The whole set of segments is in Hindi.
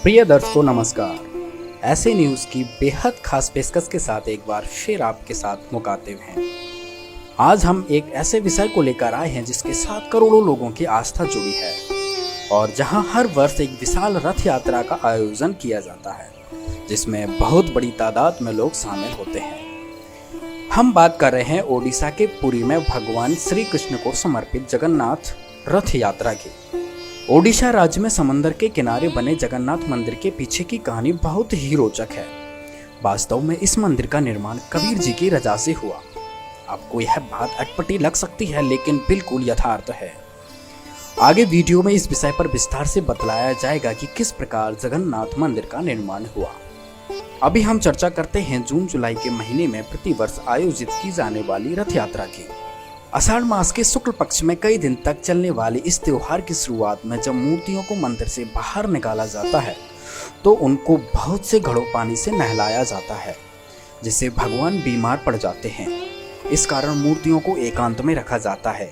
प्रिय दर्शकों नमस्कार। ऐसे न्यूज़ की बेहद खास पेशकश के साथ एक बार फिर आपके साथ मुखातिब हैं। आज हम एक ऐसे विषय को लेकर आए हैं जिसके साथ करोड़ों लोगों की आस्था जुड़ी है और जहां हर वर्ष एक विशाल रथ यात्रा का आयोजन किया जाता है जिसमें बहुत बड़ी तादाद में लोग शामिल होते हैं। हम बात कर रहे हैं ओडिशा के पुरी में भगवान श्री कृष्ण को समर्पित जगन्नाथ रथ यात्रा की। ओडिशा राज्य में समंदर के किनारे बने जगन्नाथ मंदिर के पीछे की कहानी बहुत ही रोचक है। वास्तव में इस मंदिर का निर्माण कबीर जी की रजा से हुआ। आपको यह बात अटपटी लग सकती है लेकिन बिल्कुल यथार्थ है। आगे वीडियो में इस विषय पर विस्तार से बतलाया जाएगा कि किस प्रकार जगन्नाथ मंदिर का निर्माण हुआ। अभी हम चर्चा करते हैं जून जुलाई के महीने में प्रतिवर्ष आयोजित की जाने वाली रथ यात्रा की। आषाढ़ मास के शुक्ल पक्ष में कई दिन तक चलने वाले इस त्योहार की शुरुआत में जब मूर्तियों को मंदिर से बाहर निकाला जाता है तो उनको बहुत से घड़ों पानी से नहलाया जाता है जिससे भगवान बीमार पड़ जाते हैं। इस कारण मूर्तियों को एकांत में रखा जाता है।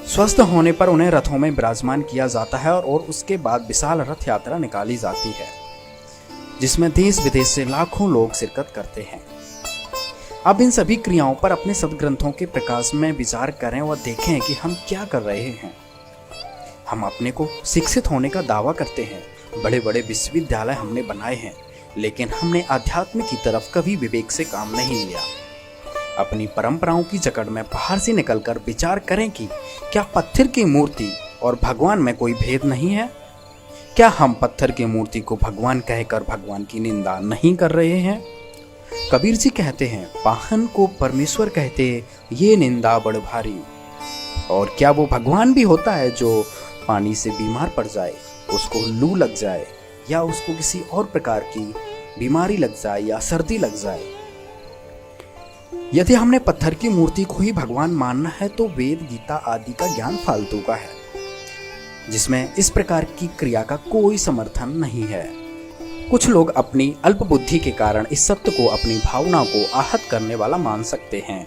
स्वस्थ होने पर उन्हें रथों में विराजमान किया जाता है और उसके बाद विशाल रथ यात्रा निकाली जाती है जिसमें देश विदेश से लाखों लोग शिरकत करते हैं। अब इन सभी क्रियाओं पर अपने सदग्रंथों के प्रकाश में विचार करें और देखें कि हम क्या कर रहे हैं। हम अपने को शिक्षित होने का दावा करते हैं, बड़े बड़े विश्वविद्यालय हमने बनाए हैं, लेकिन हमने अध्यात्म की तरफ कभी विवेक से काम नहीं लिया। अपनी परंपराओं की जकड़ में बाहर से निकलकर विचार करें कि क्या पत्थर की मूर्ति और भगवान में कोई भेद नहीं है। क्या हम पत्थर की मूर्ति को भगवान कहकर भगवान की निंदा नहीं कर रहे हैं। कबीर जी कहते हैं, पाहन को परमेश्वर कहते ये निंदा बड़ भारी। और क्या वो भगवान भी होता है जो पानी से बीमार पड़ जाए, उसको लू लग जाए या उसको किसी और प्रकार की बीमारी लग जाए या सर्दी लग जाए। यदि हमने पत्थर की मूर्ति को ही भगवान मानना है तो वेद गीता आदि का ज्ञान फालतू का है जिसमें इस प्रकार की क्रिया का कोई समर्थन नहीं है। कुछ लोग अपनी अल्प बुद्धि के कारण इस सत्य को अपनी भावना को आहत करने वाला मान सकते हैं,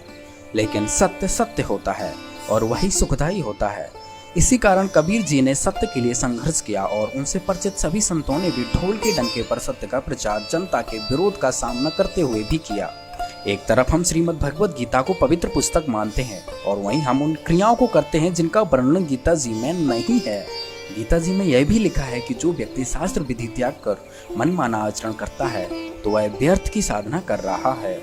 लेकिन सत्य सत्य होता है और वही सुखदायी होता है। इसी कारण कबीर जी ने सत्य के लिए संघर्ष किया और उनसे परिचित सभी संतों ने भी ढोल के डंके पर सत्य का प्रचार जनता के विरोध का सामना करते हुए भी किया। एक तरफ हम श्रीमद् भगवद गीता को पवित्र पुस्तक मानते हैं और वहीं हम उन क्रियाओं को करते हैं जिनका वर्णन गीता जी में नहीं है। गीता जी में यह भी लिखा है कि जो व्यक्ति शास्त्र विधि त्याग कर मनमाना आचरण करता है तो वह व्यर्थ की साधना कर रहा है,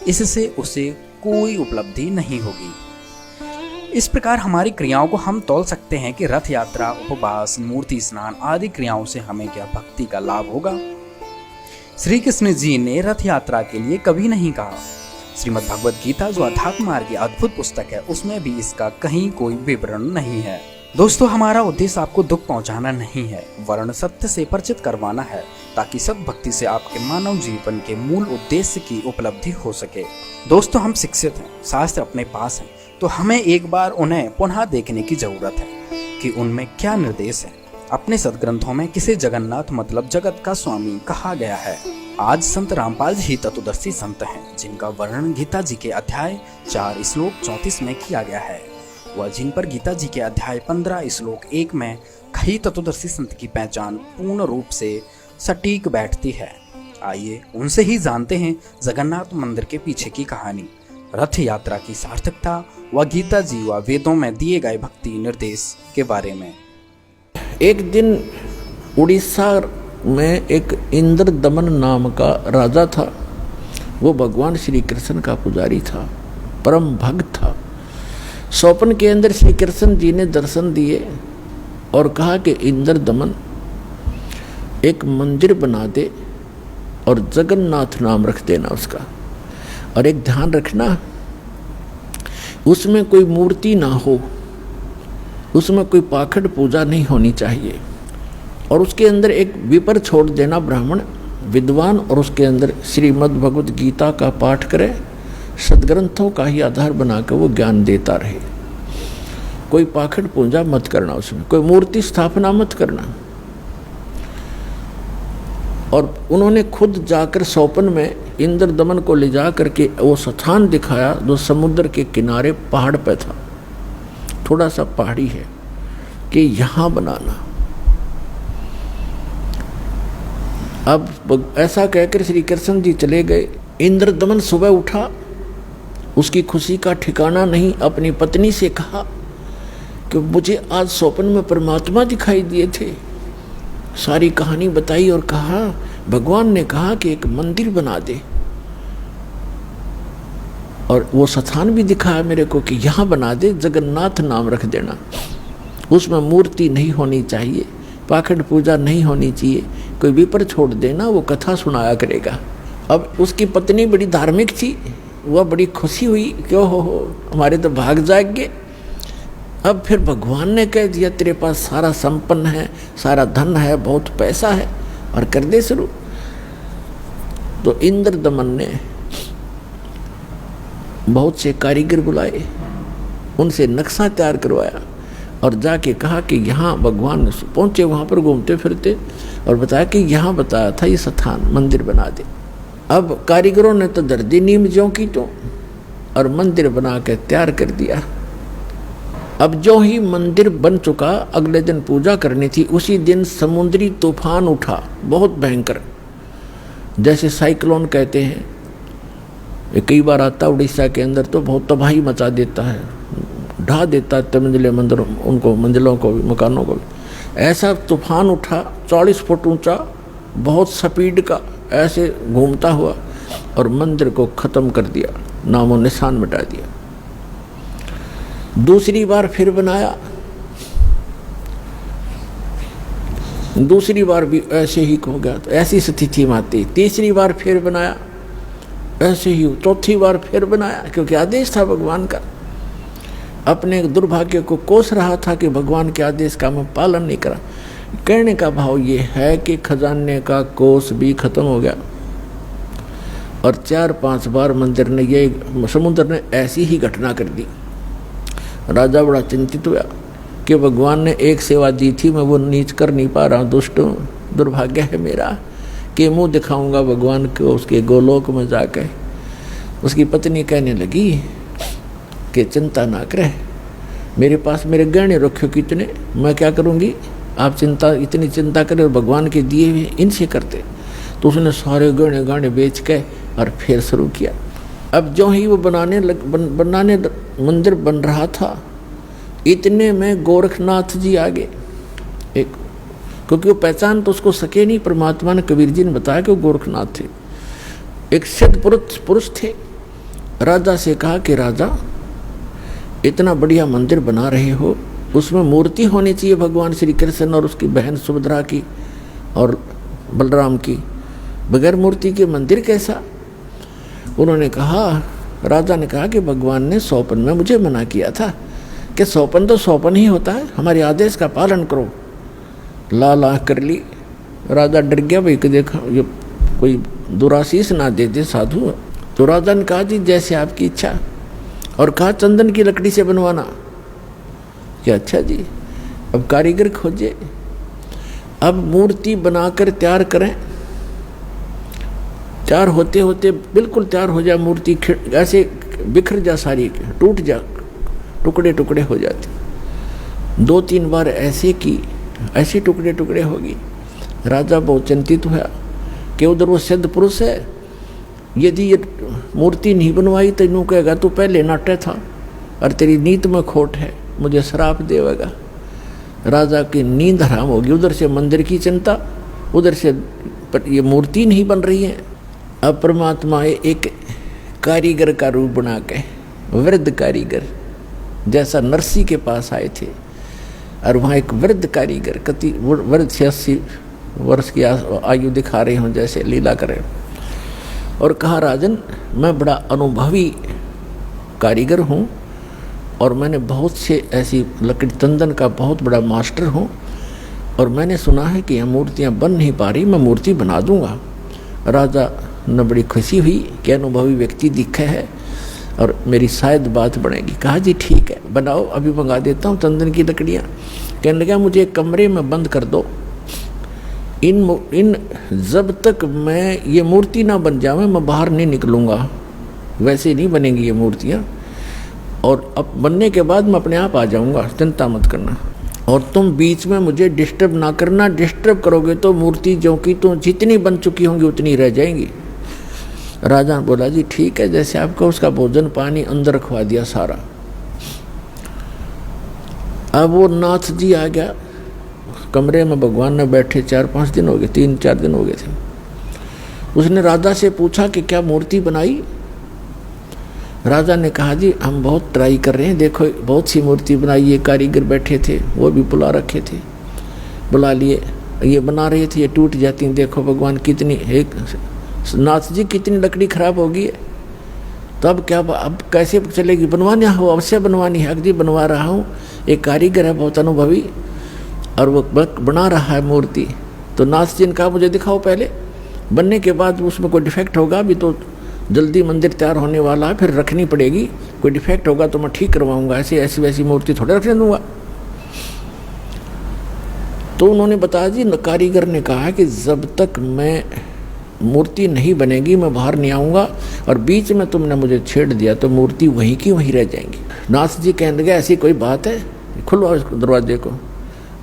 इससे उसे कोई उपलब्धि नहीं होगी। इस प्रकार हमारी क्रियाओं को हम तौल सकते हैं कि रथ यात्रा, उपवास, मूर्ति स्नान आदि क्रियाओं से हमें क्या भक्ति का लाभ होगा। श्री कृष्ण जी ने रथ यात्रा के लिए कभी नहीं कहा। श्रीमद् भगवद गीता जो अध्यात्म मार्ग की अद्भुत पुस्तक है उसमें भी इसका कहीं कोई विवरण नहीं है। दोस्तों, हमारा उद्देश्य आपको दुख पहुंचाना नहीं है, वरन सत्य से परिचित करवाना है ताकि सद्भक्ति से आपके मानव जीवन के मूल उद्देश्य की उपलब्धि हो सके। दोस्तों, हम शिक्षित हैं, शास्त्र अपने पास हैं, तो हमें एक बार उन्हें पुनः देखने की जरूरत है कि उनमें क्या निर्देश है। अपने सदग्रंथों में किसे जगन्नाथ मतलब जगत का स्वामी कहा गया है। आज संत रामपाल जी तत्वदर्शी संत हैं जिनका वर्णन गीता जी के अध्याय 4 श्लोक 34 में किया गया है। वह जिन पर गीता जी के अध्याय 15 श्लोक 1 में कई तत्वदर्शी संत की पहचान पूर्ण रूप से सटीक बैठती है। आइए उनसे ही जानते हैं जगन्नाथ मंदिर के पीछे की कहानी, रथ यात्रा की सार्थकता व गीता जी व वेदों में दिए गए भक्ति निर्देश के बारे में। एक दिन उड़ीसा में एक इंद्रदमन नाम का राजा था। वो भगवान श्री कृष्ण का पुजारी था, परम भक्त था। स्वप्न के अंदर श्री कृष्ण जी ने दर्शन दिए और कहा कि इंद्रदमन एक मंदिर बना दे और जगन्नाथ नाम रख देना उसका, और एक ध्यान रखना उसमें कोई मूर्ति ना हो, उसमें कोई पाखंड पूजा नहीं होनी चाहिए, और उसके अंदर एक विपर छोड़ देना ब्राह्मण विद्वान, और उसके अंदर श्रीमद् भगवद गीता का पाठ करे, सदग्रंथों का ही आधार बनाकर वो ज्ञान देता रहे। कोई पाखंड पूजा मत करना, उसमें कोई मूर्ति स्थापना मत करना। और उन्होंने खुद जाकर स्वप्न में इंद्रदमन को ले जा करके वो स्थान दिखाया जो समुद्र के किनारे पहाड़ पे था, थोड़ा सा पहाड़ी है, कि यहाँ बनाना। अब ऐसा कहकर श्री कृष्ण जी चले गए। इंद्रदमन सुबह उठा, उसकी खुशी का ठिकाना नहीं। अपनी पत्नी से कहा कि मुझे आज स्वप्न में परमात्मा दिखाई दिए थे। सारी कहानी बताई और कहा भगवान ने कहा कि एक मंदिर बना दे, और वो स्थान भी दिखाया मेरे को कि यहाँ बना दे, जगन्नाथ नाम रख देना। उसमें मूर्ति नहीं होनी चाहिए, पाखंड पूजा नहीं होनी चाहिए, कोई विपर छोड़ देना, वो कथा सुनाया करेगा। अब उसकी पत्नी बड़ी धार्मिक थी, वह बड़ी खुशी हुई, क्यों हो हमारे तो भाग जाएंगे। अब फिर भगवान ने कह दिया तेरे पास सारा संपन्न है, सारा धन है, बहुत पैसा है, और कर दे शुरू। तो इंद्रदमन ने बहुत से कारीगर बुलाए, उनसे नक्शा तैयार करवाया और जाके कहा कि यहाँ भगवान पहुँचे, वहाँ पर घूमते फिरते, और बताया कि यहाँ बताया था ये स्थान, मंदिर बना दे। अब कारीगरों ने तो दर्दी नीम ज्यों की तो, और मंदिर बना के तैयार कर दिया। अब जो ही मंदिर बन चुका, अगले दिन पूजा करनी थी। उसी दिन समुद्री तूफान उठा, बहुत भयंकर, जैसे साइक्लोन कहते हैं। ये कई बार आता उड़ीसा के अंदर, तो बहुत तबाही मचा देता है, ढा देता है मंजिले मंदिरों, उनको मंजिलों को भी, मकानों को भी। ऐसा तूफान उठा 40 फुट ऊंचा, बहुत स्पीड का, ऐसे घूमता हुआ, और मंदिर को ख़त्म कर दिया, नामो निशान मिटा दिया। दूसरी बार फिर बनाया, दूसरी बार भी ऐसे ही हो गया, तो ऐसी स्थिति में आती। तीसरी बार फिर बनाया, ऐसे ही। चौथी बार फिर बनाया, क्योंकि आदेश था भगवान का। अपने दुर्भाग्य को कोस रहा था कि भगवान के आदेश का मैं पालन नहीं करा। कहने का भाव ये है कि खजाने का कोस भी खत्म हो गया, और 4-5 बार मंदिर ने, ये समुद्र ने ऐसी ही घटना कर दी। राजा बड़ा चिंतित हुआ कि भगवान ने एक सेवा दी थी, मैं वो नीच कर नहीं पा रहा, दुष्ट हूँ, दुर्भाग्य है मेरा, कि मुंह दिखाऊंगा भगवान को उसके गोलोक में जाकर। उसकी पत्नी कहने लगी कि चिंता ना करे, मेरे पास मेरे गहने रखे कितने, मैं क्या करूँगी, आप इतनी चिंता करें, और भगवान के दिए हुए इनसे करते। तो उसने सारे गहने गाने बेच के और फिर शुरू किया। अब जो ही वो बनाने मंदिर बन रहा था, इतने में गोरखनाथ जी आ गए। एक, क्योंकि वो पहचान तो उसको सके नहीं, परमात्मा ने, कबीर जी ने बताया कि वो गोरखनाथ थे। एक सिद्ध पुरुष थे। राजा से कहा कि राजा, इतना बढ़िया मंदिर बना रहे हो, उसमें मूर्ति होनी चाहिए भगवान श्री कृष्ण और उसकी बहन सुभद्रा की और बलराम की, बगैर मूर्ति के मंदिर कैसा। उन्होंने कहा, राजा ने कहा कि भगवान ने स्वप्न में मुझे मना किया था कि स्वप्न तो स्वप्न ही होता है, हमारे आदेश का पालन करो। ला कर ली। राजा डर गया, भाई कि देखा ये कोई दुराशीष ना दे दे साधु। तो राजा ने कहा जी जैसे आपकी इच्छा, और कहा चंदन की लकड़ी से बनवाना। क्या अच्छा जी। अब कारीगर खोजे, अब मूर्ति बनाकर तैयार करें। तैयार होते होते बिल्कुल तैयार हो जाए मूर्ति, ऐसे बिखर जा, सारी टूट जा, टुकड़े टुकड़े हो जाते। 2-3 बार ऐसे की, ऐसे टुकड़े टुकड़े होगी। राजा बहुत चिंतित हुआ कि उधर वो सिद्ध पुरुष है, यदि ये मूर्ति नहीं बनवाई तो यूँ कहेगा तू पहले नाटे था और तेरी नीत में खोट है, मुझे श्राप देगा। राजा की नींद हराम होगी। उधर से मंदिर की चिंता, उधर से ये मूर्ति नहीं बन रही है। अब परमात्मा एक कारीगर का रूप बना के, वृद्ध कारीगर जैसा नरसी के पास आए थे, और वहाँ एक वृद्ध कारीगर, कति वृद्ध 80 वर्ष की आयु दिखा रहे हों, जैसे लीला करें, और कहा राजन मैं बड़ा अनुभवी कारीगर हूँ और मैंने बहुत से ऐसी लकड़ी चंदन का बहुत बड़ा मास्टर हूँ, और मैंने सुना है कि यह मूर्तियाँ बन नहीं पा रही, मैं मूर्ति बना दूँगा। राजा ने बड़ी खुशी हुई कि अनुभवी व्यक्ति दिखे है और मेरी शायद बात बनेगी। कहा जी ठीक है बनाओ, अभी मंगा देता हूँ चंदन की लकड़ियाँ। कहने लगा मुझे एक कमरे में बंद कर दो, इन जब तक मैं ये मूर्ति ना बन जावे मैं बाहर नहीं निकलूँगा, वैसे नहीं बनेंगी ये मूर्तियाँ, और अब बनने के बाद मैं अपने आप आ जाऊँगा, चिंता मत करना। और तुम बीच में मुझे डिस्टर्ब ना करना, डिस्टर्ब करोगे तो मूर्ति जो कि तो जितनी बन चुकी होंगी उतनी रह जाएंगी। राजा ने बोला जी ठीक है, जैसे आपको उसका भोजन पानी अंदर रखवा दिया सारा। अब वो नाथ जी आ गया कमरे में, भगवान ने बैठे 4-5 दिन हो गए, 3-4 दिन हो गए थे। उसने राजा से पूछा कि क्या मूर्ति बनाई? राजा ने कहा जी हम बहुत ट्राई कर रहे हैं, देखो बहुत सी मूर्ति बनाई, ये कारीगर बैठे थे वो भी बुला रखे थे, बुला लिए, ये बना रहे थे, ये टूट जाती, देखो भगवान कितनी, एक नाथ जी कितनी लकड़ी खराब होगी है, तो अब क्या, अब कैसे चलेगी? बनवानी हो, अवश्य बनवानी है, अगदी बनवा रहा हूँ। एक कारीगर है बहुत अनुभवी और वो बना रहा है मूर्ति। तो नाथ जी ने कहा मुझे दिखाओ पहले, बनने के बाद उसमें कोई डिफेक्ट होगा, अभी तो जल्दी मंदिर तैयार होने वाला है, फिर रखनी पड़ेगी, कोई डिफेक्ट होगा तो मैं ठीक करवाऊंगा, ऐसी वैसी मूर्ति थोड़े रखने दूंगा। तो उन्होंने बताया जी, कारीगर ने कहा कि जब तक मैं मूर्ति नहीं बनेगी मैं बाहर नहीं आऊँगा, और बीच में तुमने मुझे छेड़ दिया तो मूर्ति वहीं की वहीं रह जाएंगी। नाथ जी कहने लगे ऐसी कोई बात है, खुलवाओ इस दरवाजे को।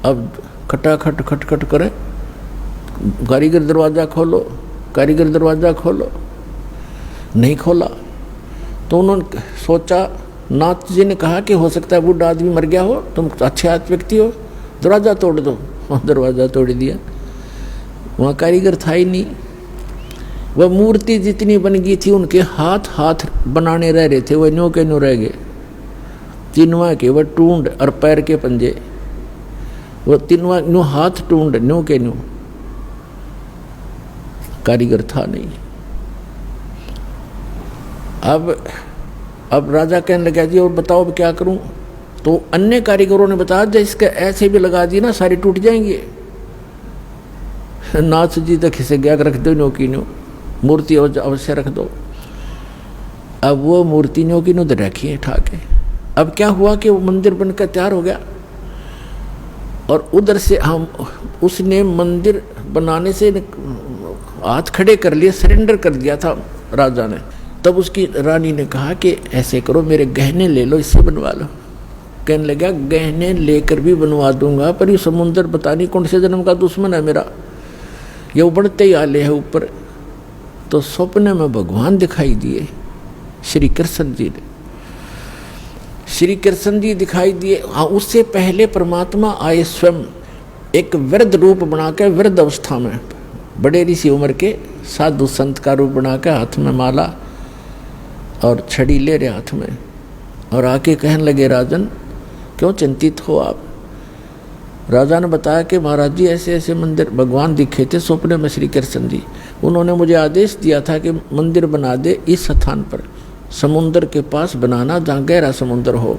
अब खटाखट खटखट करें, कारीगर दरवाज़ा खोलो, कारीगर दरवाज़ा खोलो, नहीं खोला। तो उन्होंने सोचा, नाथ जी ने कहा कि हो सकता है बूढ़ा आदमी मर गया हो, तुम अच्छे व्यक्ति हो, दरवाज़ा तोड़ दो। दरवाज़ा तोड़ दिया, वहाँ कारीगर था ही नहीं। वह मूर्ति जितनी बन गई थी उनके हाथ बनाने रह रहे थे, वह न्यू के न्यू रह गए, तीनवा के वह टूंड और पैर के पंजे, वह तीनवा न्यू हाथ टूंड न्यू के न्यू, कारीगर था नहीं। अब राजा कहने लगा जी और बताओ अब क्या करूं? तो अन्य कारीगरों ने बताया जब इसके ऐसे भी लगा दी ना सारी टूट जाएंगे। नाथ जी तक इसे गया रख दो, न्यो की न्यो मूर्ति अवश्य रख दो। अब वो मूर्ति न्यो की न्यो रखी है ठाके। अब क्या हुआ कि वो मंदिर बनकर तैयार हो गया, और उधर से हम उसने मंदिर बनाने से हाथ खड़े कर लिए, सरेंडर कर दिया था राजा ने। तब उसकी रानी ने कहा कि ऐसे करो मेरे गहने ले लो, इससे बनवा लो। कहने लगा गहने लेकर भी बनवा दूंगा, पर ये समुंदर पता नहीं कौन से जन्म का दुश्मन है मेरा, ये उबड़ते ही आले है ऊपर। तो सपने में भगवान दिखाई दिए, श्री कृष्ण जी ने, श्री कृष्ण जी दिखाई दिए। हाँ, उससे पहले परमात्मा आए स्वयं एक वृद्ध रूप बनाकर, वृद्ध अवस्था में बड़े ऋषि उम्र के साधु संत का रूप बनाकर, हाथ में माला और छड़ी ले रहे हाथ में, और आके कहने लगे राजन क्यों चिंतित हो आप? राजा ने बताया कि महाराज जी ऐसे ऐसे मंदिर भगवान दिखे थे सपने में श्री कृष्ण जी, उन्होंने मुझे आदेश दिया था कि मंदिर बना दे इस स्थान पर, समुंदर के पास बनाना जहाँ गहरा समुंदर हो,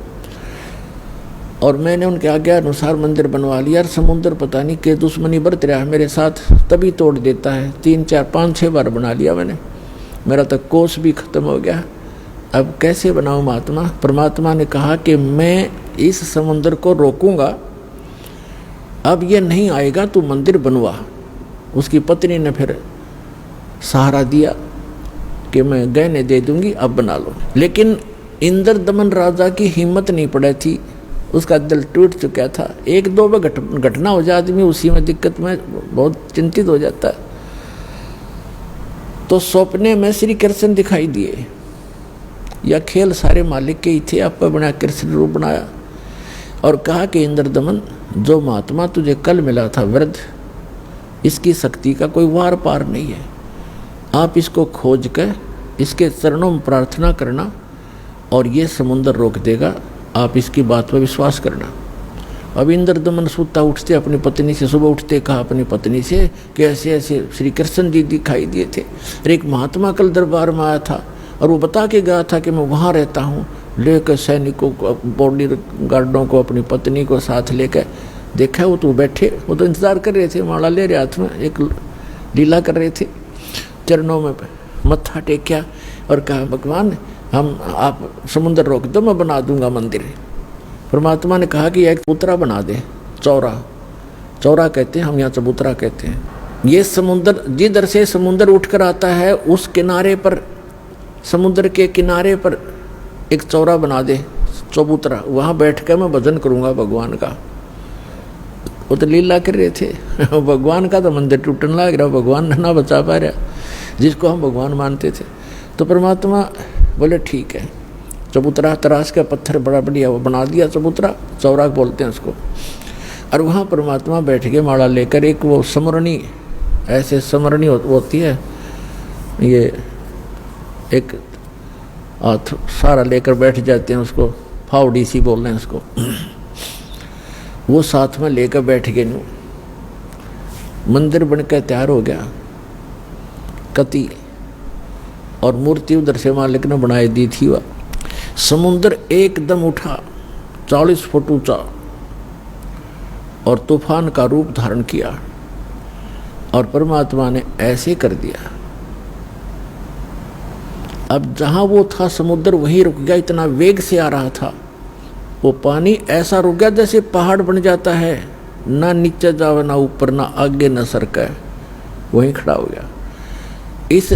और मैंने उनके आज्ञा अनुसार मंदिर बनवा लिया। और समुंदर पता नहीं के दुश्मनी बरत रहा है मेरे साथ, तभी तोड़ देता है, 3, 4, 5, 6 बार बना लिया मैंने, मेरा तक कोष भी खत्म हो गया। अब कैसे बनाऊं महात्मा? परमात्मा ने कहा कि मैं इस समुंदर को रोकूंगा, अब ये नहीं आएगा, तू मंदिर बनवा। उसकी पत्नी ने फिर सहारा दिया कि मैं गहने दे दूंगी, अब बना लो। लेकिन इंद्र दमन राजा की हिम्मत नहीं पड़ी थी, उसका दिल टूट चुका था। 1-2 बार घटना हो जाए आदमी उसी में दिक्कत में बहुत चिंतित हो जाता है। तो सपने में श्री कृष्ण दिखाई दिए, या खेल सारे मालिक के ही थे, आप बना कृष्ण रूप बनाया और कहा कि इंद्र दमन जो महात्मा तुझे कल मिला था वृद्ध, इसकी शक्ति का कोई वार पार नहीं है, आप इसको खोज कर इसके चरणों में प्रार्थना करना और ये समुंदर रोक देगा, आप इसकी बात पर विश्वास करना। अब इंद्र दमन सुता उठते अपनी पत्नी से, सुबह उठते कहा अपनी पत्नी से कि ऐसे ऐसे श्री कृष्ण जी दिखाई दिए थे, और एक महात्मा कल दरबार में आया था और वो बता के गया था कि मैं वहाँ रहता हूँ, लेकर सैनिकों को, बॉडी गार्डों को, अपनी पत्नी को साथ लेकर देखा, वो तो बैठे, वो तो इंतज़ार कर रहे थे, माला ले रहे हाथ में, एक लीला कर रहे थे। चरणों में मत्था टेकिया और कहा भगवान हम आप समुंदर रोक दो, मैं बना दूंगा मंदिर। परमात्मा ने कहा कि एक चबूतरा बना दे, चौरा कहते हैं हम यहाँ, चबूतरा कहते हैं। ये समुंदर जिधर से समुंदर उठकर आता है उस किनारे पर, समुद्र के किनारे पर एक चौरा बना दे, चबूतरा, वहाँ बैठ कर मैं भजन करूँगा भगवान का। वो तो लीला कर रहे थे। भगवान का तो मंदिर टूटने लग रहा, भगवान ना बचा पा रहा जिसको हम भगवान मानते थे। तो परमात्मा बोले ठीक है, चबूतरा तराश का पत्थर बड़ा बढ़िया वो बना दिया, चबूतरा चौराक बोलते हैं उसको। और वहाँ परमात्मा बैठ के माला लेकर, एक वो समरणी, ऐसे समरणी होती है, ये एक हाथ सारा लेकर बैठ जाते हैं, उसको फावड़ी सी बोल रहे हैं उसको, वो साथ में लेकर बैठ गए। नू मंदिर बनकर तैयार हो गया, कति और मूर्ति उधर से मालिक ने बनाई दी थी। वह समुद्र एकदम उठा 40 फुट ऊंचा और तूफान का रूप धारण किया, और परमात्मा ने ऐसे कर दिया। अब जहां वो था समुद्र वहीं रुक गया, इतना वेग से आ रहा था वो पानी, ऐसा रुक गया जैसे पहाड़ बन जाता है, ना नीचे जावे ना ऊपर, ना आगे ना सरका, वहीं खड़ा हो गया। इस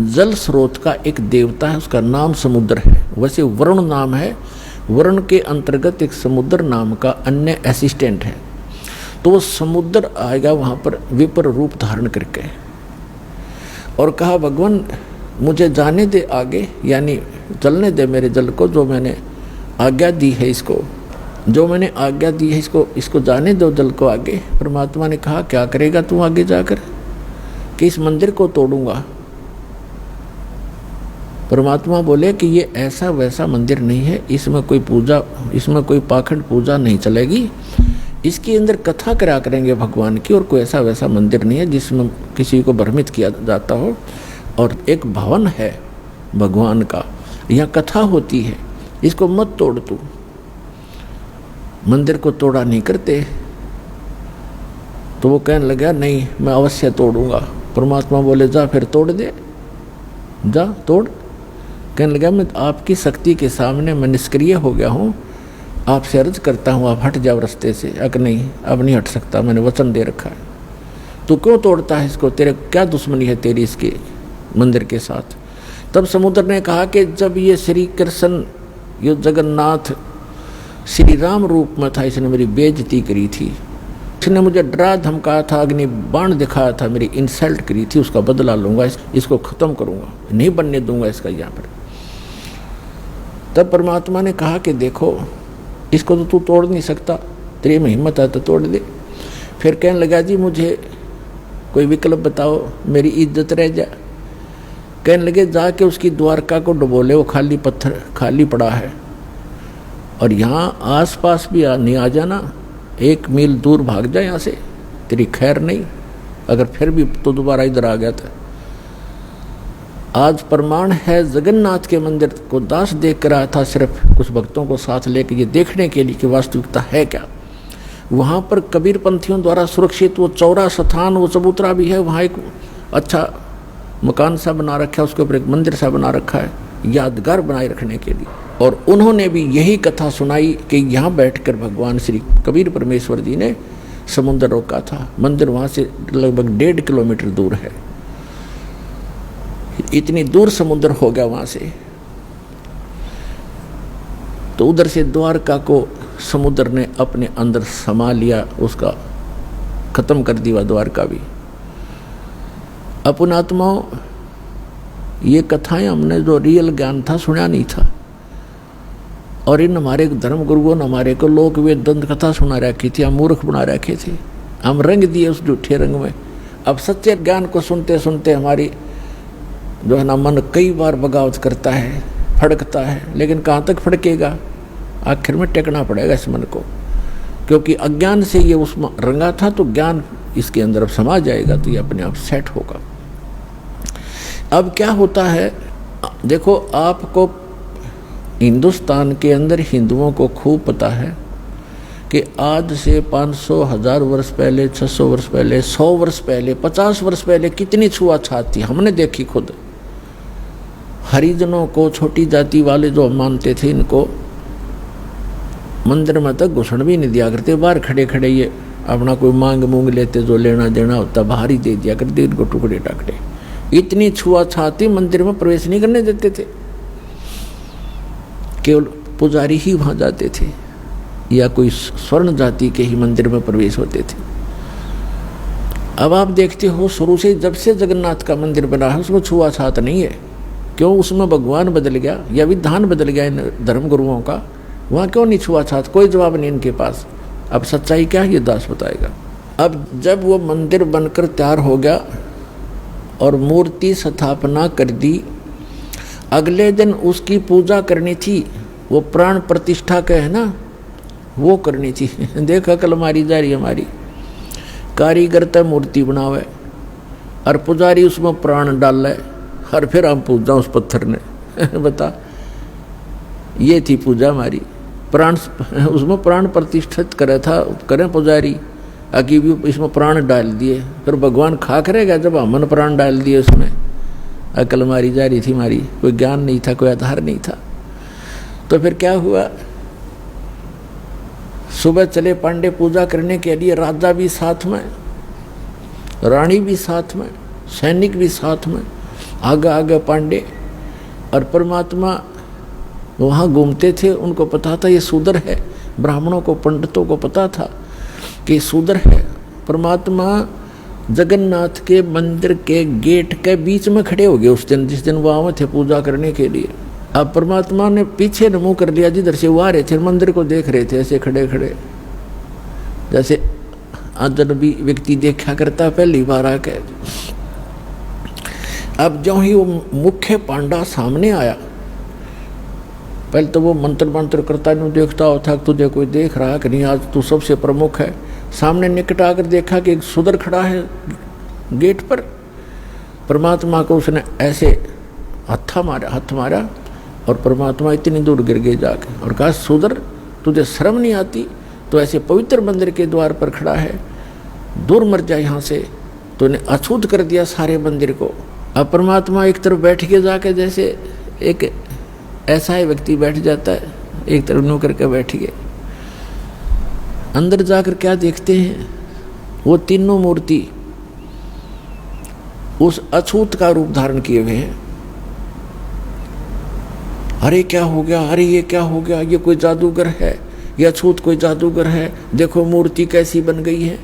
जल स्रोत का एक देवता है, उसका नाम समुद्र है। वैसे वरुण नाम है, वरुण के अंतर्गत एक समुद्र नाम का अन्य असिस्टेंट है। तो वो समुद्र आएगा वहाँ पर विपर रूप धारण करके, और कहा भगवान मुझे जाने दे आगे, यानी चलने दे मेरे जल को, जो मैंने आज्ञा दी है इसको, जो मैंने आज्ञा दी है इसको जाने दो जल को आगे। परमात्मा ने कहा क्या करेगा तू आगे जाकर? कि इस मंदिर को तोड़ूंगा। परमात्मा बोले कि ये ऐसा वैसा मंदिर नहीं है, इसमें कोई पूजा, इसमें कोई पाखंड पूजा नहीं चलेगी, इसके अंदर कथा करा करेंगे भगवान की, और कोई ऐसा वैसा मंदिर नहीं है जिसमें किसी को भ्रमित किया जाता हो। और एक भवन है भगवान का, यहाँ कथा होती है, इसको मत तोड़ तू। मंदिर को तोड़ा नहीं करते। तो वो कहने लगा नहीं मैं अवश्य तोड़ूंगा। परमात्मा बोले जा फिर तोड़ दे, जा तोड़। कहने लगा मैं आपकी शक्ति के सामने मैं निष्क्रिय हो गया हूँ, आपसे अर्ज करता हूँ आप हट जाओ रास्ते से। नहीं अब नहीं हट सकता, मैंने वचन दे रखा है। तू क्यों तोड़ता है इसको, तेरे क्या दुश्मनी है तेरी इसके मंदिर के साथ? तब समुद्र ने कहा कि जब ये श्री कृष्ण, ये जगन्नाथ श्री राम रूप में था, इसने मेरी बेइज्जती करी थी, इसने मुझे डरा धमकाया था, अग्नि बाण दिखाया था, मेरी इंसल्ट करी थी, उसका बदला लूंगा, इसको खत्म करूंगा, नहीं बनने दूंगा इसका यहाँ पर। तब परमात्मा ने कहा कि देखो इसको तो तू तोड़ नहीं सकता, तेरे में हिम्मत है तो तोड़ दे। फिर कहने लगा जी मुझे कोई विकल्प बताओ, मेरी इज्जत रह जाए। कहने लगे जाके उसकी द्वारका को डुबो ले, वो खाली पत्थर खाली पड़ा है, और यहाँ आसपास भी नहीं आ जाना, 1 मील दूर भाग जाए यहाँ से, तेरी खैर नहीं। अगर फिर भी तो दोबारा इधर आ गया था। आज प्रमाण है जगन्नाथ के मंदिर को दास देख कर आया था, सिर्फ कुछ भक्तों को साथ लेकर ये देखने के लिए कि वास्तविकता है क्या। वहाँ पर कबीर पंथियों द्वारा सुरक्षित वो चौरा स्थान, वो चबूतरा भी है, वहाँ एक अच्छा मकान सा बना रखा है, उसके ऊपर एक मंदिर सा बना रखा है यादगार बनाए रखने के लिए। और उन्होंने भी यही कथा सुनाई कि यहाँ बैठकर भगवान श्री कबीर परमेश्वर जी ने समुद्र रोका था। मंदिर वहाँ से लगभग 1.5 किलोमीटर दूर है, इतनी दूर समुद्र हो गया वहाँ से। तो उधर से द्वारका को समुद्र ने अपने अंदर समा लिया, उसका खत्म कर दिया द्वारका भी। अपन आत्माओं ये कथाएं हमने जो रियल ज्ञान था सुना नहीं था, और इन हमारे धर्म गुरुओं ने हमारे को लोक वेद दंत कथा सुना रखी थी, हम मूर्ख बना रखे थे, हम रंग दिए उस झूठे रंग में। अब सच्चे ज्ञान को सुनते सुनते हमारी जो है ना मन कई बार बगावत करता है, फड़कता है, लेकिन कहाँ तक फड़केगा, आखिर में टेकना पड़ेगा इस मन को, क्योंकि अज्ञान से ये उसमें रंगा था, तो ज्ञान इसके अंदर अब समा जाएगा तो ये अपने आप सेट होगा। अब क्या होता है देखो, आपको हिंदुस्तान के अंदर हिंदुओं को खूब पता है कि आज से 500 1000 वर्ष पहले, 600 वर्ष पहले, 100 वर्ष पहले, 50 वर्ष पहले कितनी छुआछात थी, हमने देखी खुद। हरिजनों को, छोटी जाति वाले जो मानते थे, इनको मंदिर में तक घुसण भी नहीं दिया करते, बाहर खड़े खड़े ये अपना कोई मांग मूंग लेते, जो लेना देना होता बाहर ही दे दिया करते इनको, टुकड़े टाकड़े। इतनी छुआछाती, मंदिर में प्रवेश नहीं करने देते थे, केवल पुजारी ही वहाँ जाते थे। या कोई स्वर्ण जाति के ही मंदिर में प्रवेश होते थे। अब आप देखते हो शुरू से जब से जगन्नाथ का मंदिर बना है उसमें छुआछात नहीं है। क्यों? उसमें भगवान बदल गया या विधान बदल गया इन धर्म गुरुओं का? वहाँ क्यों नहीं छुआछात? कोई जवाब नहीं इनके पास। अब सच्चाई क्या है ये दास बताएगा। अब जब वो मंदिर बनकर तैयार हो गया और मूर्ति स्थापना कर दी, अगले दिन उसकी पूजा करनी थी। वो प्राण प्रतिष्ठा का है ना, वो करनी थी। देखा कल हमारी जा रही हमारी कारीगर तय मूर्ति बनावे और पुजारी उसमें प्राण डाल ले और फिर हम पूजा उस पत्थर ने। बता, ये थी पूजा हमारी। प्राण उसमें प्राण प्रतिष्ठित करे था, करें पुजारी अकी भी इसमें प्राण डाल दिए, फिर भगवान खा करेगा जब हमने प्राण डाल दिए उसमें। अकल मारी जा रही थी हमारी, कोई ज्ञान नहीं था, कोई आधार नहीं था। तो फिर क्या हुआ, सुबह चले पांडे पूजा करने के लिए, राजा भी साथ में, रानी भी साथ में, सैनिक भी साथ में, आगे आगे पांडे। और परमात्मा वहाँ घूमते थे, उनको पता था ये शूद्र है। ब्राह्मणों को, पंडितों को पता था कि शूद्र है। परमात्मा जगन्नाथ के मंदिर के गेट के बीच में खड़े हो गए उस दिन, जिस दिन वो आए थे पूजा करने के लिए। अब परमात्मा ने पीछे मुंह कर लिया, जिधर से वो आ रहे थे मंदिर को देख रहे थे, ऐसे खड़े खड़े, जैसे अजनबी व्यक्ति देखा करता पहली बार आके। अब जो ही वो मुख्य पांडा सामने आया, पहले तो वो मंत्र करता नहीं देखता होता, तुझे कोई देख रहा कि नहीं, आज तू सबसे प्रमुख है। सामने निकट आकर देखा कि एक शूद्र खड़ा है गेट पर। परमात्मा को उसने ऐसे हाथ मारा और परमात्मा इतनी दूर गिर गए जाके और कहा, शूद्र तुझे शर्म नहीं आती? तो ऐसे पवित्र मंदिर के द्वार पर खड़ा है, दूर मर जा यहाँ से। तो उन्हें अछूत कर दिया सारे मंदिर को। अब परमात्मा एक तरफ बैठ के जाके, जैसे एक ऐसा ही व्यक्ति बैठ जाता है, एक तरफ नो करके बैठ गए। अंदर जाकर क्या देखते हैं, वो तीनों मूर्ति उस अछूत का रूप धारण किए हुए हैं। अरे क्या हो गया, अरे ये क्या हो गया, ये कोई जादूगर है, ये अछूत कोई जादूगर है, देखो मूर्ति कैसी बन गई है।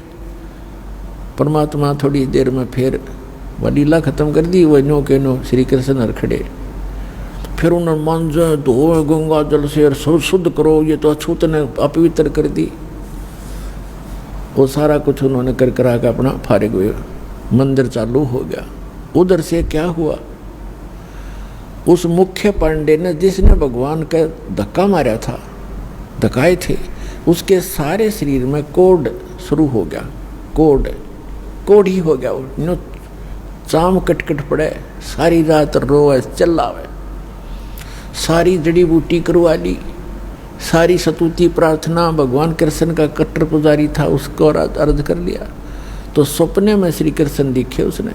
परमात्मा थोड़ी देर में फिर वह लीला खत्म कर दी। वह नो के नो श्री कृष्ण हर खड़े, फिर उन्होंने मांझे धो गंगा जल से शुद्ध करो, ये तो अछूत ने अपवित्र कर दी। वो सारा कुछ उन्होंने कर करा के अपना फारिग हुए, मंदिर चालू हो गया। उधर से क्या हुआ, उस मुख्य पांडे ने जिसने भगवान का धक्का मारा था, धक्काए थे, उसके सारे शरीर में कोढ़ शुरू हो गया। कोढ़ ही हो गया। वो चाम कटकट पड़े, सारी रात रोए चिल्लावे, सारी जड़ी बूटी करवा ली, सारी सतुति प्रार्थना। भगवान कृष्ण का कट्टर पुजारी था, उसको अर्ज कर लिया। तो सपने में श्री कृष्ण दिखे उसने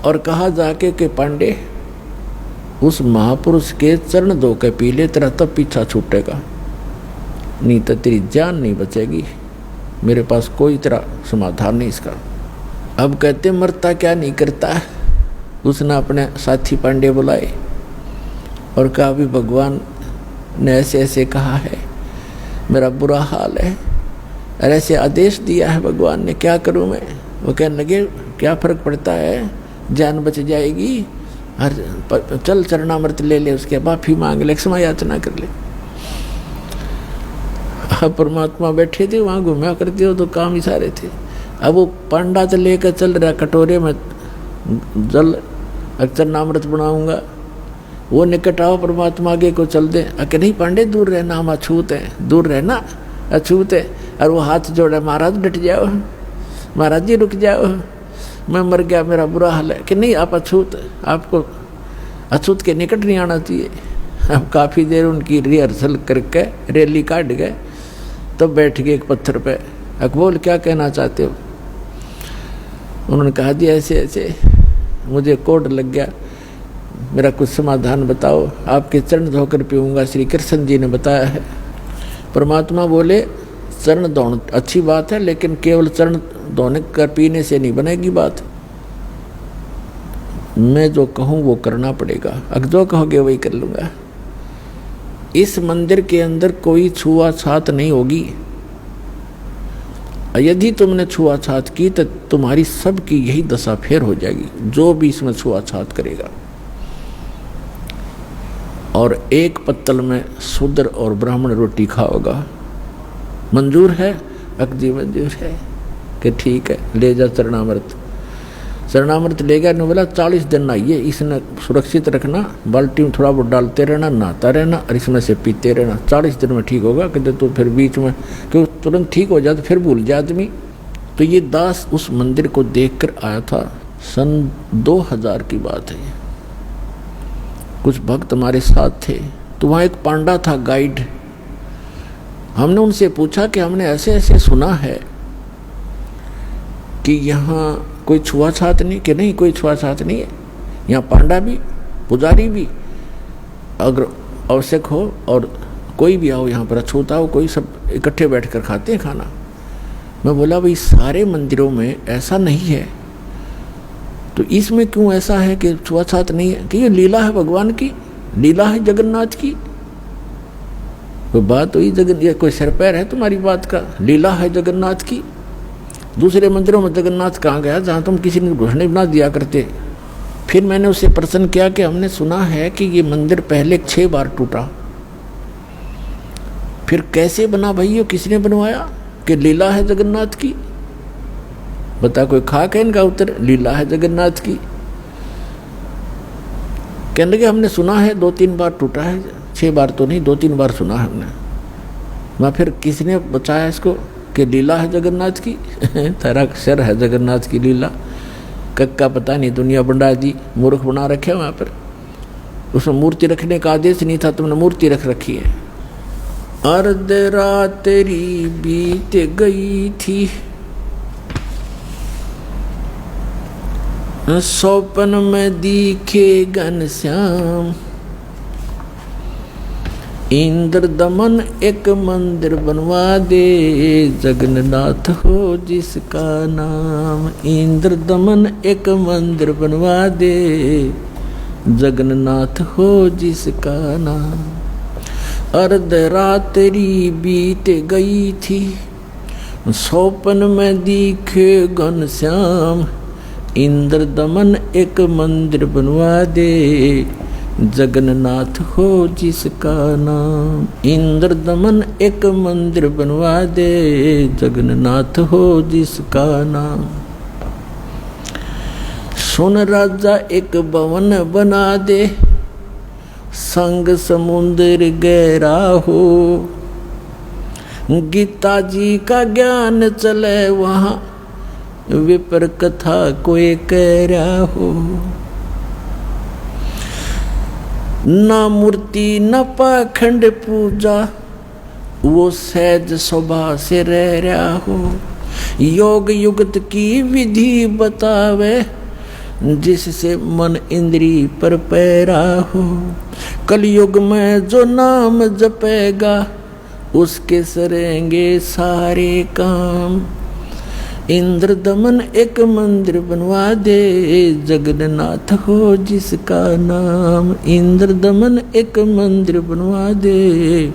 और कहा जाके कि पांडे, उस महापुरुष के चरण धो के पी ले, तेरा तब पीछा छूटेगा, नहीं तो तेरी जान नहीं बचेगी। मेरे पास कोई तेरा समाधान नहीं इसका। अब कहते मरता क्या नहीं करता। उसने अपने साथी पांडे बुलाए और कहा, भी भगवान ने ऐसे ऐसे कहा है, मेरा बुरा हाल है और ऐसे आदेश दिया है भगवान ने, क्या करूं मैं? वो कहने लगे, क्या फर्क पड़ता है, जान बच जाएगी, और चल चरणामृत ले ले, उसके माफी मांग ले, क्षमा याचना कर ले। परमात्मा बैठे थे वहाँ, घूमया करते हो तो काम ही सारे थे। अब वो पांडा तो लेकर चल रहा कटोरे में जल, चरणामृत बनाऊंगा। वो निकट आओ, परमात्मा आगे को चल दे। अके नहीं पांडे, दूर रहना, हम अछूत हैं, दूर रहना, अछूत है। और वो हाथ जोड़े, महाराज डट जाओ, महाराज जी रुक जाओ, मैं मर गया, मेरा बुरा हाल है। कि नहीं, आप अछूत, आपको अछूत के निकट नहीं आना चाहिए। अब काफ़ी देर उनकी रिहर्सल करके रैली काट गए, तब बैठ गए एक पत्थर पे। अकबोल, क्या कहना चाहते हो? उन्होंने कहा, जी ऐसे ऐसे मुझे कोढ़ लग गया, मेरा कुछ समाधान बताओ, आपके चरण धोकर पीऊँगा, श्री कृष्ण जी ने बताया है। परमात्मा बोले, चरण धोना अच्छी बात है, लेकिन केवल चरण धोने कर पीने से नहीं बनेगी बात। मैं जो कहूँ वो करना पड़ेगा, अगर जो कहोगे वही कर लूँगा। इस मंदिर के अंदर कोई छुआछात नहीं होगी। यदि तुमने छुआछात की तो तुम्हारी सबकी यही दशा फेर हो जाएगी, जो भी इसमें छुआछात करेगा। और एक पत्तल में शूद्र और ब्राह्मण रोटी खाओगा। मंजूर है? अकदी मंजूर है कि ठीक है, ले जा चरणामृत। चरणामृत ले गया, ने बोला 40 दिन नहाइए, इसने सुरक्षित रखना, बाल्टी में थोड़ा बहुत डालते रहना, नहाता रहना और इसमें से पीते रहना, 40 दिन में ठीक होगा। कहते तो फिर बीच में क्यों तुरंत ठीक हो जाए तो फिर भूल जाए आदमी। तो ये दास उस मंदिर को देख कर आया था, सन 2000 की बात है। कुछ भक्त हमारे साथ थे, तो वहाँ एक पांडा था गाइड। हमने उनसे पूछा कि हमने ऐसे ऐसे सुना है कि यहाँ कोई छुआछात नहीं, कि नहीं कोई छुआछात नहीं है, यहाँ पांडा भी पुजारी भी अगर आवश्यक हो और कोई भी आओ यहाँ पर अछूता हो, कोई सब इकट्ठे बैठकर खाते हैं खाना। मैं बोला भाई सारे मंदिरों में ऐसा नहीं है, तो इसमें क्यों ऐसा है कि छुआछात नहीं है? कि ये लीला है भगवान की, लीला है जगन्नाथ की। कोई बात हुई ये कोई सिर पैर है तुम्हारी बात का? लीला है जगन्नाथ की। दूसरे मंदिरों में जगन्नाथ कहाँ गया जहाँ तुम किसी ने घोषणा बना दिया करते? फिर मैंने उससे प्रश्न किया कि हमने सुना है कि ये मंदिर पहले 6 बार टूटा, फिर कैसे बना भाई, ये किसने बनवाया? कि लीला है जगन्नाथ की। बता कोई खाक है इनका उत्तर? लीला है जगन्नाथ की। कहने लगे हमने सुना है 2-3 बार टूटा है, 6 बार तो नहीं, 2-3 बार सुना है हमने। मैं फिर किसने बचाया इसको कि लीला है जगन्नाथ की? तेरा सिर है जगन्नाथ की लीला। कक्का पता नहीं दुनिया बंडा दी, मूर्ख बना रखे वहाँ पर। उसमें मूर्ति रखने का आदेश नहीं था, तुमने मूर्ति रख रखी है। अर्ध रात तेरी बीत गई थी, सौपन में दिखे घनश्याम, इंद्र दमन एक मंदिर बनवा दे, जगन्नाथ हो जिसका नाम। इंद्र दमन एक मंदिर बनवा दे, जगन्नाथ हो जिसका नाम। अर्ध रात्रि बीत गई थी, सौपन में दिखे घनश्याम, इंद्र दमन एक मंदिर बनवा दे, जगन्नाथ हो जिसका नाम। इंद्र दमन एक मंदिर बनवा दे, जगन्नाथ हो जिसका नाम। सुन राजा एक भवन बना दे, संग समुद्र गहरा हो, गीता जी का ज्ञान चले वहाँ, विपर कथा कोई कह रहा हो। ना मूर्ति न पाखंड पूजा, वो सहज स्वभाव से रह रहा हो। योग युगत की विधि बतावे, जिससे मन इंद्री पर पैरा हो। कलयुग में जो नाम जपेगा, उसके सरेंगे सारे काम। इंद्र दमन एक मंदिर बनवा दे, जगन्नाथ हो जिसका नाम। इंद्र दमन एक मंदिर बनवा दे,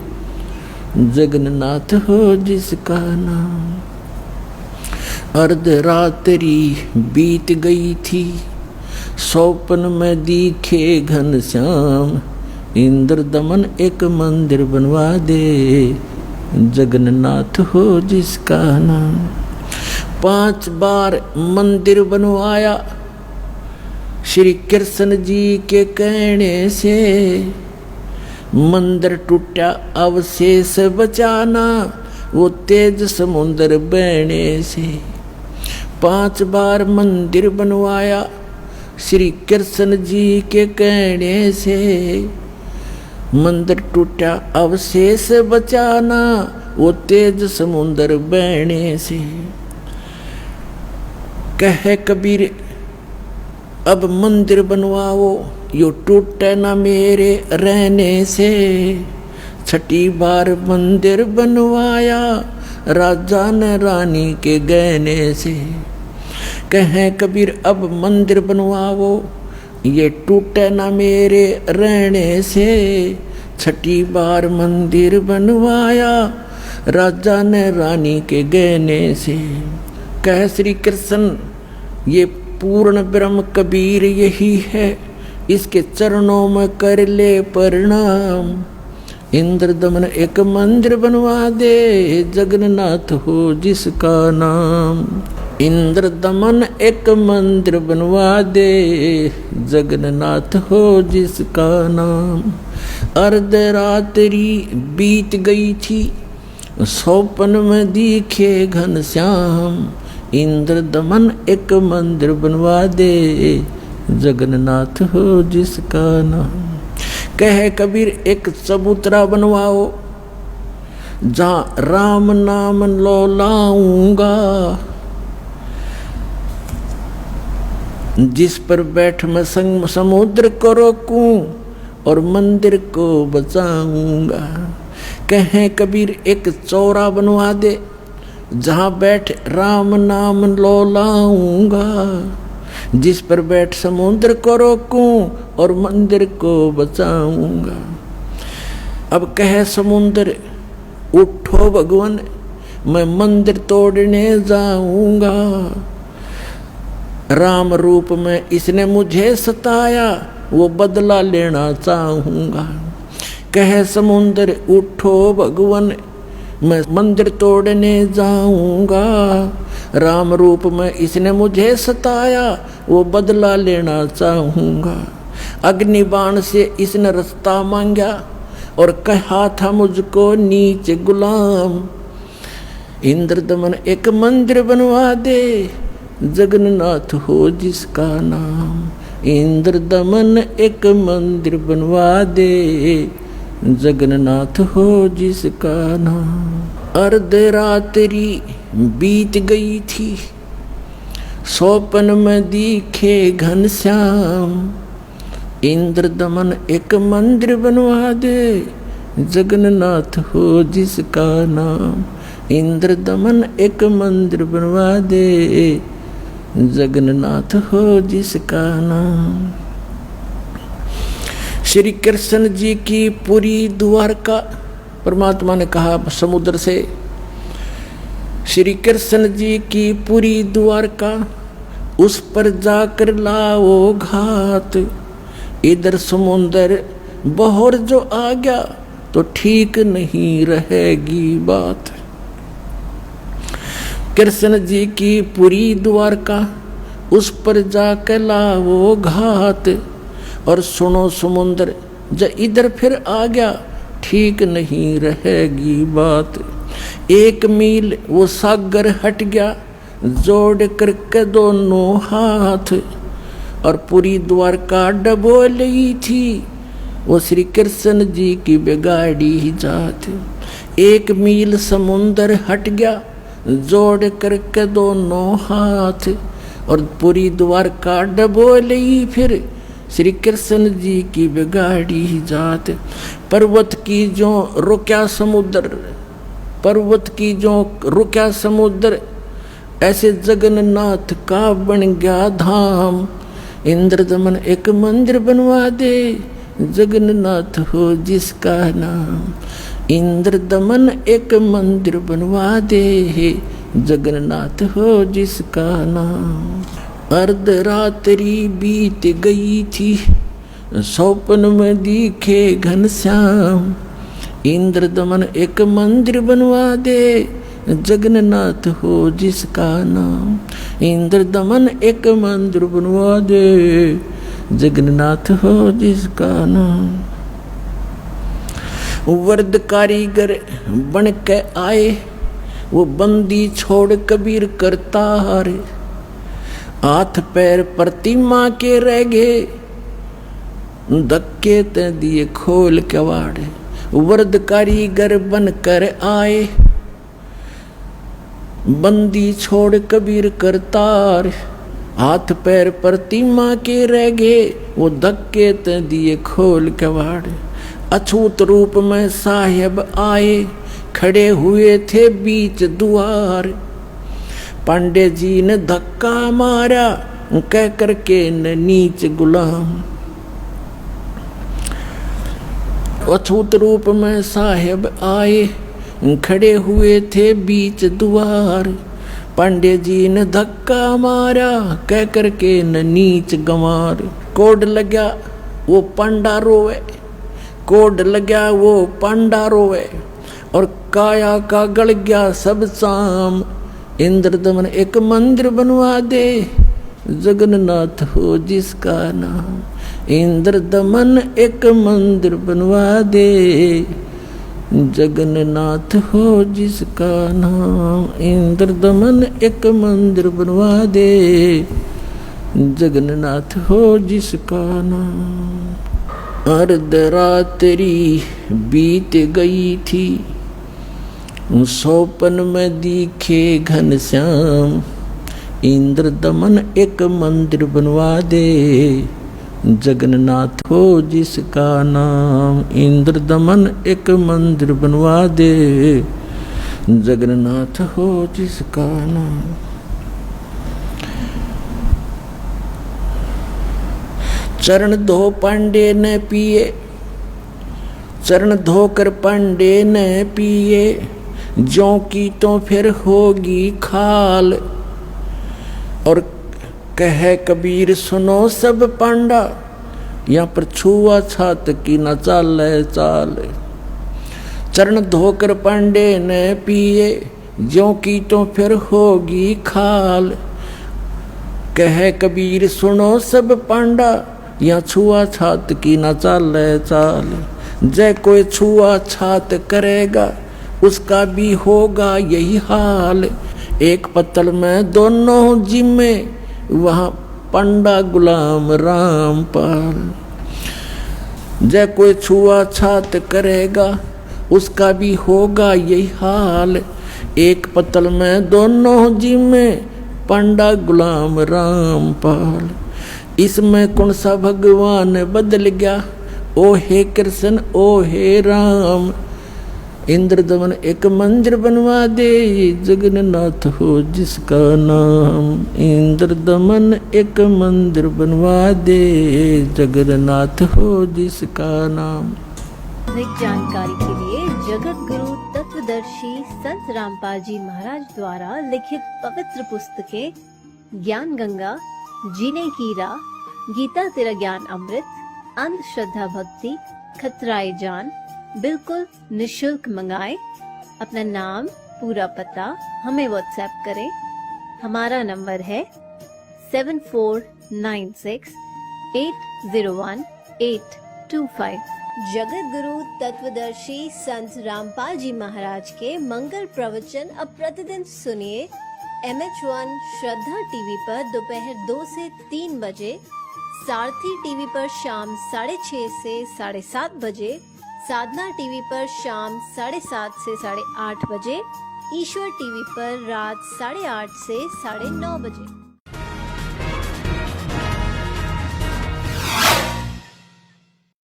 जगन्नाथ हो जिसका नाम। अर्ध रात्रि बीत गई थी, सौपन में दिखे घनश्याम, इंद्र दमन एक मंदिर बनवा दे, जगन्नाथ हो जिसका नाम। 5 बार मंदिर बनवाया श्री कृष्ण जी के कहने से, मंदिर टूटा अवशेष बचाना, वो तेज समुद्र बहने से। 5 बार मंदिर बनवाया श्री कृष्ण जी के कहने से, मंदिर टूटा अवशेष बचाना, वो तेज समुद्र बहने से। कहे कबीर अब मंदिर बनवाओ, यो टूटे ना मेरे रहने से। 6ठी बार मंदिर बनवाया, राजा ने रानी के गहने से। कहे कबीर अब मंदिर बनवाओ, ये टूटे ना मेरे रहने से। छठी बार मंदिर बनवाया राजा ने रानी के गहने से। कह श्री कृष्ण ये पूर्ण ब्रह्म कबीर यही है, इसके चरणों में कर ले प्रणाम। इंद्र दमन एक मंदिर बनवा दे, जगन्नाथ हो जिसका नाम। इंद्र दमन एक मंदिर बनवा दे, जगन्नाथ हो जिसका नाम। अर्धरात्रि बीत गई थी, सौपन में दिखे घनश्याम। इंद्र दमन एक मंदिर बनवा दे, जगन्नाथ हो जिसका नाम। कहे कबीर एक चबूतरा बनवाओ, जहां राम नाम लो लाऊंगा। जिस पर बैठ मैं संग समुद्र को रोकूं और मंदिर को बचाऊंगा। कहे कबीर एक चौरा बनवा दे, जहां बैठ राम नाम लो लाऊंगा। जिस पर बैठ समुद्र को रोकूं और मंदिर को बचाऊंगा। अब कहे समुद्र उठो भगवान, मैं मंदिर तोड़ने जाऊंगा। राम रूप में इसने मुझे सताया, वो बदला लेना चाहूंगा। कहे समुद्र उठो भगवान, मैं मंदिर तोड़ने जाऊंगा। राम रूप में इसने मुझे सताया, वो बदला लेना चाहूंगा। अग्निबाण से इसने रास्ता मांगा और कहा था मुझको नीचे गुलाम। इंद्र दमन एक मंदिर बनवा दे, जगन्नाथ हो जिसका नाम। इंद्र दमन एक मंदिर बनवा दे, जगन्नाथ हो जिसका नाम। अर्धरात्रि बीत गई थी, सौपन में दिखे घनश्याम। इंद्र दमन एक मंदिर बनवा दे, जगन्नाथ हो जिसका नाम। इंद्र दमन एक मंदिर बनवा दे, जगन्नाथ हो जिसका नाम। श्री कृष्ण जी की पूरी द्वारका, परमात्मा ने कहा समुद्र से, श्री कृष्ण जी की पूरी द्वारका उस पर जाकर लाओ घात। इधर समुद्र बहर जो आ गया तो ठीक नहीं रहेगी बात। कृष्ण जी की पूरी द्वारका उस पर जाकर लाओ घात। और सुनो समुद्र जो इधर फिर आ गया ठीक नहीं रहेगी बात। एक मील वो सागर हट गया, जोड़ करके दोनों हाथ। और पूरी द्वारका डबो ली थी, वो श्री कृष्ण जी की बिगाड़ी जात। एक मील समुद्र हट गया, जोड़ करके दोनों हाथ। और पूरी द्वारका डबो ली फिर श्री कृष्ण जी की बिगाड़ी जात। पर्वत की जो रुक्या समुद्र, पर्वत की जो रुक्या समुद्र, ऐसे जगन्नाथ का बन गया धाम। इंद्र दमन एक मंदिर बनवा दे, जगन्नाथ हो जिसका नाम। इंद्र दमन एक मंदिर बनवा दे, जगन्नाथ हो जिसका नाम। अर्धरात्रि बीत गई थी, सौपन में दिखे घनश्याम। इंद्र दमन एक मंदिर बनवा दे, जगन्नाथ हो जिसका नाम। इंद्र दमन एक मंदिर बनवा दे, जगन्नाथ हो जिसका नाम। वर्द कारीगर बन के आए, वो बंदी छोड़ कबीर करतार। हाथ पैर प्रतिमा के रह गए, धक्के ते दिए खोल के वाड़े। वर्द कारीगर बन कर आए, बंदी छोड़ कबीर करतार। हाथ पैर प्रतिमा के रह गए, वो धक्के ते दिए खोल के वाड़े। अछूत रूप में साहेब आए, खड़े हुए थे बीच द्वार। पांडे जी ने धक्का मारा, कह करके न नीच गुलाम। अछूत रूप में साहेब आए, खड़े हुए थे बीच द्वार। पांडे जी ने धक्का मारा, कह करके न नीच गंवार। कोड लग्या वो पांडा रोवे, कोड लग्या वो पांडा रोवे, और काया का गल गया सब शाम। इंद्र दमन एक मंदिर बनवा दे, जगन्नाथ हो जिसका नाम। इंद्र दमन एक मंदिर बनवा दे, जगन्नाथ हो जिसका नाम। इंद्र दमन एक मंदिर बनवा दे, जगन्नाथ हो जिसका नाम। अर्धरात्रि बीत गई थी, सौपन में दिखे घनश्याम। इंद्र दमन एक मंदिर बनवा दे, जगन्नाथ हो जिसका नाम। इंद्र दमन एक मंदिर बनवा दे, जगन्नाथ हो जिसका नाम। चरण धो पांडे ने पिए, चरण धोकर पांडे ने पिए, ज्यों की तो फिर होगी खाल। और कहे कबीर सुनो सब पांडा, यहाँ पर छुआ छात की न चाले चाल। चरण धोकर पांडे ने पिए, ज्यों की तो फिर होगी खाल। कहे कबीर सुनो सब पांडा, यहाँ छुआ छात की न चाले चाल। जय कोई छुआ छात करेगा, उसका भी होगा यही हाल। एक पत्तल में दोनों जिम्मे, वहाँ पंडा गुलाम रामपाल। जय कोई छुआ छात करेगा, उसका भी होगा यही हाल। एक पत्तल में दोनों जिम्मे, पंडा गुलाम रामपाल। इसमें कौन सा भगवान बदल गया, ओ हे कृष्ण ओ हे राम। इंद्र दमन एक मंदिर बनवा दे, जगन्नाथ हो जिसका नाम। इंद्र दमन एक मंदिर बनवा दे, जगन्नाथ हो जिसका नाम। अधिक जानकारी के लिए जगत गुरु तत्वदर्शी संत रामपाल जी महाराज द्वारा लिखित पवित्र पुस्तकें ज्ञान गंगा, जीने की राह, गीता तेरा ज्ञान अमृत, अंधश्रद्धा भक्ति, खतराए जान बिल्कुल निशुल्क मंगाएं। अपना नाम, पूरा पता हमें व्हाट्सएप करें। हमारा नंबर है 7496801825। जगत गुरु तत्वदर्शी संत रामपाल जी महाराज के मंगल प्रवचन अब प्रतिदिन सुनिए। MH1 श्रद्धा टीवी पर दोपहर 2 से 3 बजे, सारथी टीवी पर शाम 6:30 से 7:30 बजे, साधना टीवी पर शाम 7:30 से 8:30 बजे, ईश्वर टीवी पर रात 8:30 से 9:30 बजे।